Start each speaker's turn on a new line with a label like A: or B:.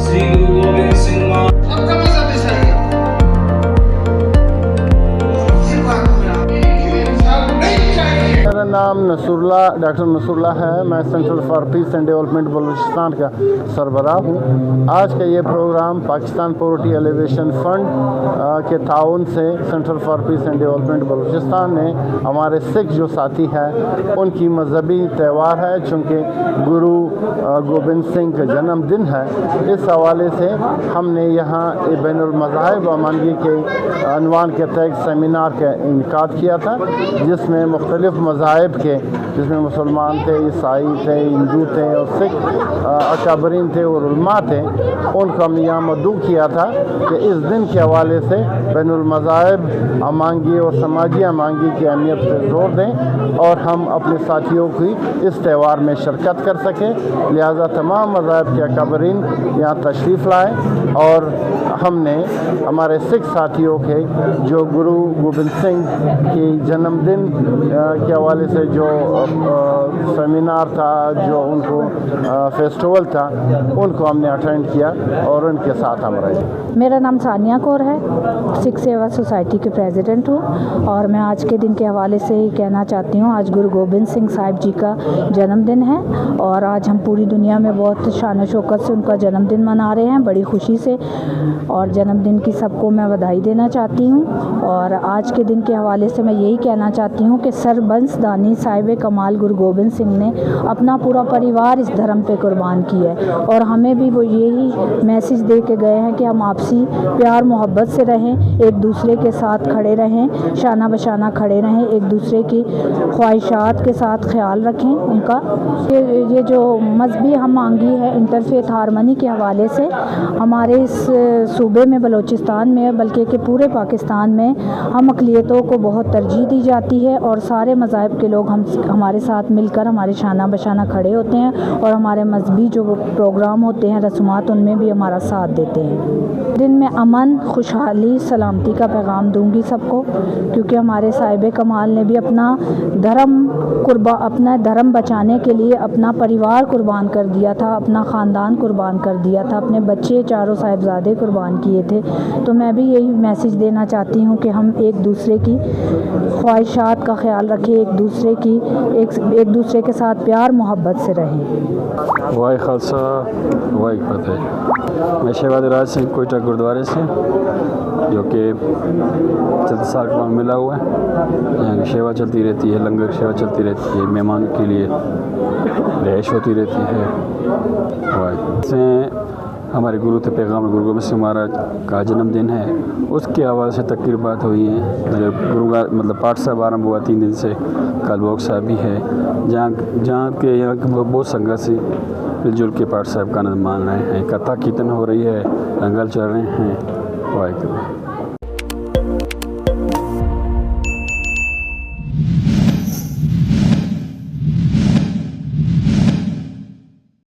A: श्री गुरु गोविंद सिंह
B: मेरा नाम डॉक्टर नसरुल्ला है। मैं Centre for Peace and Development Balochistan का सरबराह हूँ। आज का ये programme Pakistan Poverty Alleviation Fund के ताउन से Centre for Peace and Development Balochistan ने हमारे सिख जो साथी हैं उनकी मजहबी त्यौहार है, चूँकि गुरु गोविंद सिंह का जन्मदिन है। इस हवाले से हमने यहाँ बैनुल मज़ाहिब अमानगी के अनवान के तहत सेमिनार का इनकाद किया था, जिसमें मुख्तलिफ़ मज़ाहिब के, जिसमें मुसलमान थे, ईसाई थे, हिंदू थे और सिख अकाबरीन थे और उलमा थे। उनको हमने यहाँ मदऊ किया था कि इस दिन के हवाले से बैनुल मज़ाहिब अमानगी और समाजी अमानगी की अहमियत पर जोर दें और हम अपने साथियों की इस त्यौहार में शिरकत कर सकें। लिहाजा तमाम मज़ाहिब के अकाबरीन यहाँ तशरीफ़ लाएँ और हमने हमारे सिख साथियों के जो गुरु गोविंद सिंह की जन्मदिन के हवाले से जो सेमिनार था, जो उनको फेस्टिवल था, उनको हमने अटेंड किया और उनके साथ हम रहे।
C: मेरा नाम सानिया कौर है, सिख सेवा सोसाइटी के प्रेसिडेंट हूँ और मैं आज के दिन के हवाले से ही कहना चाहती हूँ। आज गुरु गोविंद सिंह साहिब जी का जन्मदिन है और आज हम पूरी दुनिया में बहुत शान शौकत से उनका जन्मदिन मना रहे हैं, बड़ी खुशी से, और जन्मदिन की सबको मैं बधाई देना चाहती हूँ। और आज के दिन के हवाले से मैं यही कहना चाहती हूँ कि सरबंस दानी साहिब कमाल गुरु गोविंद सिंह ने अपना पूरा परिवार इस धर्म पे कुर्बान किया है और हमें भी वो यही मैसेज दे के गए हैं कि हम आपसी प्यार मोहब्बत से रहें, एक दूसरे के साथ खड़े रहें, शाना बशाना खड़े रहें, एक दूसरे की ख्वाहिशात के साथ ख्याल रखें उनका। ये जो मजहबी हम मांगी है इंटरफेथ हारमनी के हवाले से हमारे इस सूबे में, बलूचिस्तान में, बल्कि कि पूरे पाकिस्तान में हम अक़लियतों को बहुत तरजीह दी जाती है और सारे मज़ाहिब के लोग हमारे साथ मिलकर हमारे शाना बशाना खड़े होते हैं और हमारे मजहबी जो प्रोग्राम होते हैं, रस्मात, उनमें भी हमारा साथ देते हैं। दिन में अमन, खुशहाली, सलामती का पैगाम दूंगी सबको, क्योंकि हमारे साहिब कमाल ने भी अपना धर्म बचाने के लिए अपना परिवार कुर्बान कर दिया था, अपना ख़ानदान कुर्बान कर दिया था, अपने बच्चे चारों साहिबजादे कुर्बान किए थे। तो मैं भी यही मैसेज देना चाहती हूँ कि हम एक दूसरे की ख्वाहिशात का ख्याल रखें, एक दूसरे के साथ प्यार मोहब्बत से रहें।
D: वाहे खालसा वाहे फतेह। मैं शहबाज राज सिंह कोयटा गुरुद्वारे से, जो कि 34 साल का मिला हुआ है। यहाँ की सेवा चलती रहती है, लंगर की सेवा चलती रहती है, मेहमान के लिए रिहाइश होती रहती है। इसमें हमारे गुरु थे पैगाम गुरु गोविंद सिंह महाराज का जन्मदिन है, उसके हवाले से तकरीबात हुई हैं। गुरु का पाठ साहब आरम्भ हुआ 3 दिन से, कल भोग साहब भी है, जहाँ के बहुत संगत से मिलजुल के पाठ साहब का आनंद मान रहे हैं। कथा कीर्तन हो रही है, लंगर चल रहे हैं। वाहिगुरू।